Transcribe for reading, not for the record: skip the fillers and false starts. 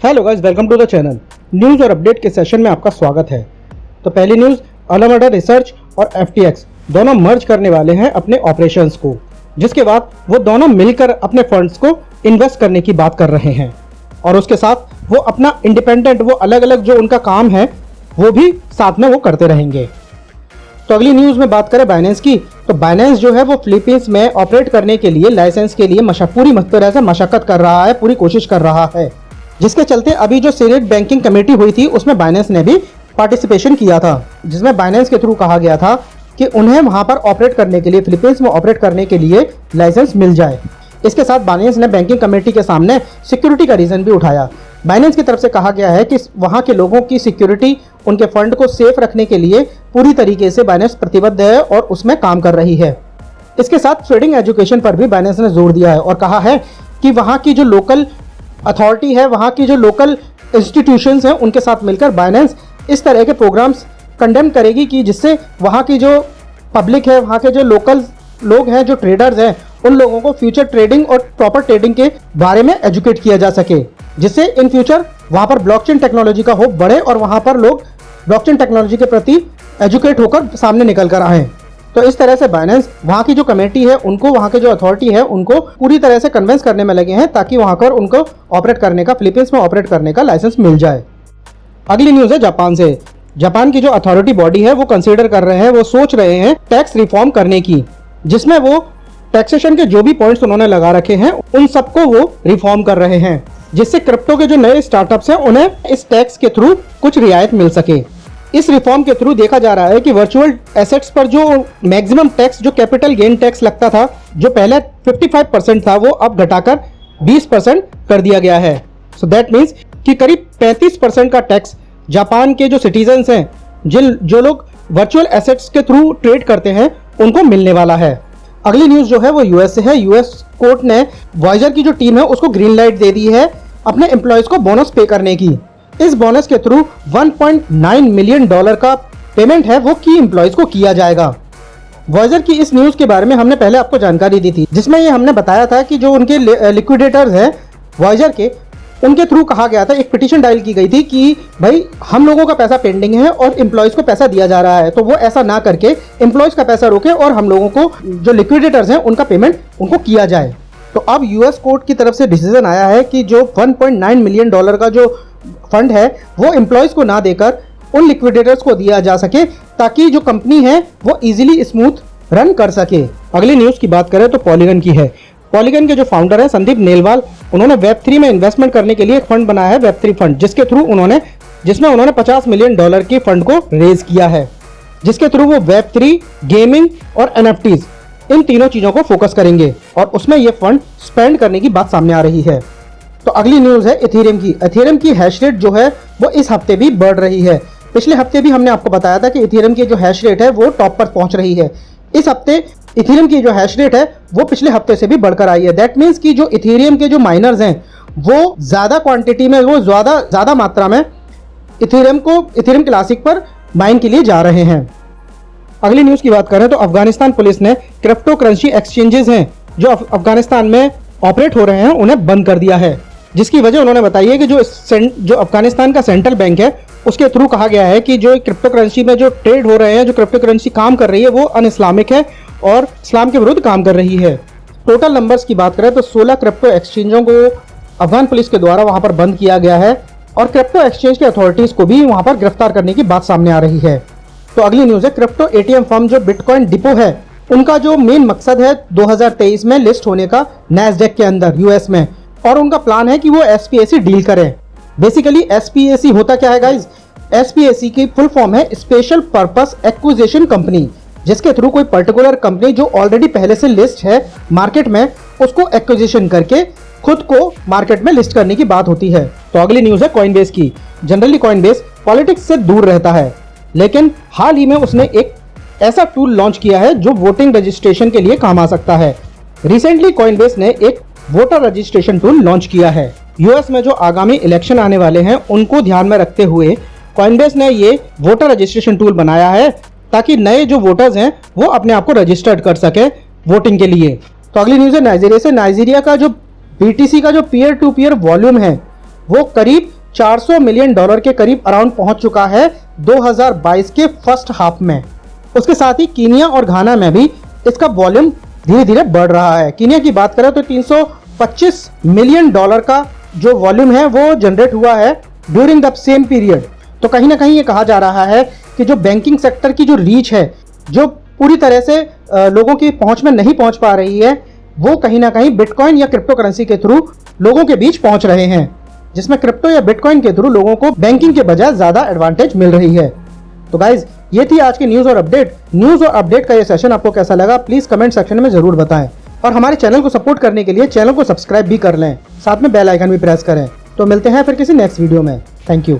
Hello guys, welcome to the channel. News और update के session में आपका स्वागत है। तो पहली न्यूज़, अलामडा रिसर्च और FTX दोनों मर्ज करने वाले हैं अपने ऑपरेशंस को, जिसके बाद वो दोनों मिलकर अपने फंड्स को इन्वेस्ट करने की बात कर रहे हैं और उसके साथ वो अपना इंडिपेंडेंट वो अलग अलग जो उनका काम है वो भी साथ में वो करते रहेंगे। तो अगली न्यूज़ में बात करें बाइनेंस की, तो बाइनेंस जो है वो फिलीपींस में ऑपरेट करने के लिए लाइसेंस के लिए पूरी तरह से मशक्कत कर रहा है, पूरी कोशिश कर रहा है, जिसके चलते अभी जो सीनेट बैंकिंग कमेटी हुई थी उसमें बाइनेंस ने भी पार्टिसिपेशन किया था, जिसमें बाइनेंस के थ्रू कहा गया था कि उन्हें वहां पर ऑपरेट करने के लिए, फिलीपींस में ऑपरेट करने के लिए लाइसेंस मिल जाए। इसके साथ बाइनेंस ने बैंकिंग कमेटी के सामने सिक्योरिटी का रीज़न भी उठाया। बाइनेंस की तरफ से कहा गया है कि वहाँ के लोगों की सिक्योरिटी, उनके फंड को सेफ रखने के लिए पूरी तरीके से बाइनेंस प्रतिबद्ध है और उसमें काम कर रही है। इसके साथ ट्रेडिंग एजुकेशन पर भी बाइनेंस ने जोर दिया है और कहा है कि वहाँ की जो लोकल अथॉरिटी है, वहाँ की जो लोकल इंस्टीट्यूशंस हैं, उनके साथ मिलकर बाइनेंस इस तरह के प्रोग्राम्स कंडेम करेगी कि जिससे वहाँ की जो पब्लिक है, वहाँ के जो लोकल लोग हैं, जो ट्रेडर्स हैं, उन लोगों को फ्यूचर ट्रेडिंग और प्रॉपर ट्रेडिंग के बारे में एजुकेट किया जा सके, जिससे इन फ्यूचर वहाँ पर ब्लॉकचेन टेक्नोलॉजी का होप बढ़े और वहाँ पर लोग ब्लॉकचेन टेक्नोलॉजी के प्रति एजुकेट होकर सामने निकल कर आएँ। तो इस तरह से बाइनेंस वहाँ की जो कमेटी है उनको, वहाँ के जो अथॉरिटी है उनको पूरी तरह से कन्विंस करने में लगे हैं ताकि वहाँ पर उनको ऑपरेट करने का, फिलीपींस में ऑपरेट करने का लाइसेंस मिल जाए। अगली न्यूज़ है जापान से। जापान की जो अथॉरिटी बॉडी है वो कंसीडर कर रहे हैं, वो सोच रहे हैं टैक्स रिफॉर्म करने की, जिसमें वो टैक्सेशन के जो भी पॉइंट्स उन्होंने लगा रखे हैं उन सबको वो रिफॉर्म कर रहे हैं, जिससे क्रिप्टो के जो नए स्टार्टअप्स हैं उन्हें इस टैक्स के थ्रू कुछ रियायत मिल सके। इस रिफॉर्म के थ्रू देखा जा रहा है कि वर्चुअल एसेट्स पर जो मैक्सिमम टैक्स, जो कैपिटल गेन टैक्स लगता था, जो पहले 55% था, वो अब घटाकर 20% कर दिया गया है। सो दैट मीन्स कि करीब 35% का टैक्स जापान के जो सिटीजन्स हैं, जो लोग वर्चुअल एसेट्स के थ्रू ट्रेड करते हैं, उनको मिलने वाला है। अगली न्यूज़ जो है वो यूएस से है। यूएस कोर्ट ने वाइजर की जो टीम है उसको ग्रीन लाइट दे दी है अपने एम्प्लॉयज़ को बोनस पे करने की। इस बोनस के थ्रू $1.9 मिलियन का पेमेंट है वो की एम्प्लॉयज़ को किया जाएगा। वाइजर की इस न्यूज़ के बारे में हमने पहले आपको जानकारी दी थी, जिसमें ये हमने बताया था कि जो उनके लिक्विडेटर्स हैं वाइजर के, उनके थ्रू कहा गया था, एक पिटीशन डायल की गई थी कि भाई हम लोगों का पैसा पेंडिंग है और एम्प्लॉयज़ को पैसा दिया जा रहा है, तो वो ऐसा ना करके एम्प्लॉयज़ का पैसा रोके और हम लोगों को जो लिक्विडेटर्स हैं उनका पेमेंट उनको किया जाए। तो अब यूएस कोर्ट की तरफ से डिसीजन आया है कि जो $1.9 मिलियन का जो फंड है वो एम्प्लॉयज़ को ना देकर उन लिक्विडेटर्स को दिया जा सके, ताकि जो कंपनी है वो इजीली स्मूथ रन कर सके। अगली न्यूज़ की बात करें तो पॉलीगन की है। पॉलीगन के जो फाउंडर हैं संदीप नेलवाल, उन्होंने वेब3 में इन्वेस्टमेंट करने के लिए एक फंड बनाया है, वेब3 फंड, जिसके थ्रू जिसमें उन्होंने $50 मिलियन की फंड को रेज किया है, जिसके थ्रू वो वेब3, गेमिंग और NFTs इन तीनों चीज़ों को फोकस करेंगे और उसमें ये फंड स्पेंड करने की बात सामने आ रही है। तो अगली न्यूज़ है इथेरियम की। इथेरियम की हैश रेट जो है वो इस हफ्ते भी बढ़ रही है। पिछले हफ्ते भी हमने आपको बताया था कि इथेरियम की जो हैश रेट है वो टॉप पर पहुंच रही है। इस हफ्ते इथेरियम की जो हैश रेट है वो पिछले हफ्ते से भी बढ़कर आई है। दैट मीन्स कि जो इथेरियम के जो माइनर्स हैं वो ज़्यादा क्वांटिटी में, वो ज़्यादा मात्रा में इथेरियम क्लासिक पर माइन के लिए जा रहे हैं। अगली न्यूज़ की बात करें तो अफगानिस्तान पुलिस ने क्रिप्टो करेंसी एक्सचेंजेस हैं जो अफगानिस्तान में ऑपरेट हो रहे हैं उन्हें बंद कर दिया है, जिसकी वजह उन्होंने बताई है कि जो अफगानिस्तान का सेंट्रल बैंक है उसके थ्रू कहा गया है कि जो क्रिप्टो करेंसी में जो ट्रेड हो रहे हैं, जो क्रिप्टो करेंसी काम कर रही है, वो अन इस्लामिक है और इस्लाम के विरुद्ध काम कर रही है। टोटल नंबर्स की बात करें तो 16 क्रिप्टो एक्सचेंजों को अफगान पुलिस के द्वारा वहां पर बंद किया गया है और क्रिप्टो एक्सचेंज के अथॉरिटीज़ को भी वहां पर गिरफ्तार करने की बात सामने आ रही है। तो अगली न्यूज़ है क्रिप्टो ATM फर्म जो बिटकॉइन डिपो है, उनका जो मेन मकसद है 2023 में लिस्ट होने का नैस्डैक के अंदर यूएस में, और उनका प्लान है कि वो SPAC डील करें। बेसिकली SPAC होता क्या है गाइज? SPAC की फुल फॉर्म है स्पेशल पर्पस एक्विजिशन कंपनी, जिसके थ्रू कोई पर्टिकुलर कंपनी जो ऑलरेडी पहले से लिस्ट है मार्केट में, उसको एक्विजिशन करके खुद को मार्केट में लिस्ट करने की बात होती है। तो अगली न्यूज़ है कॉइनबेस की। जनरली कॉइनबेस पॉलिटिक्स से दूर रहता है, लेकिन हाल ही में उसने एक ऐसा टूल लॉन्च किया है जो वोटिंग रजिस्ट्रेशन के लिए काम आ सकता है। रिसेंटली कॉइनबेस ने एक वोटर रजिस्ट्रेशन टूल लॉन्च किया है। यूएस में जो आगामी इलेक्शन आने वाले हैं उनको ध्यान में रखते हुए कॉइनबेस ने ये वोटर रजिस्ट्रेशन टूल बनाया है ताकि नए जो वोटर्स हैं वो अपने आप को रजिस्टर्ड कर सके वोटिंग के लिए। तो अगली न्यूज़ है नाइजीरिया से। नाइजीरिया का जो BTC का जो पीयर टू पीयर वॉल्यूम है वो करीब $400 मिलियन के करीब अराउंड पहुंच चुका है 2022 के फर्स्ट हाफ में। उसके साथ ही कीनिया और घाना में भी इसका वॉल्यूम धीरे धीरे बढ़ रहा है। कीनिया की बात करें तो $325 मिलियन का जो वॉल्यूम है वो जनरेट हुआ है ड्यूरिंग द सेम पीरियड। तो कहीं ना कहीं ये कहा जा रहा है कि जो बैंकिंग सेक्टर की जो रीच है, जो पूरी तरह से लोगों की पहुंच में नहीं पहुंच पा रही है, वो कहीं ना कहीं बिटकॉइन या क्रिप्टो करेंसी के थ्रू लोगों के बीच पहुंच रहे हैं, जिसमें क्रिप्टो या बिटकॉइन के थ्रू लोगों को बैंकिंग के बजाय ज़्यादा एडवांटेज मिल रही है। तो गाइज, ये थी आज की न्यूज़ और अपडेट का ये सेशन आपको कैसा लगा प्लीज़ कमेंट सेक्शन में ज़रूर बताएं। और हमारे चैनल को सपोर्ट करने के लिए चैनल को सब्सक्राइब भी कर लें, साथ में बेल आइकन भी प्रेस करें। तो मिलते हैं फिर किसी नेक्स्ट वीडियो में। Thank you.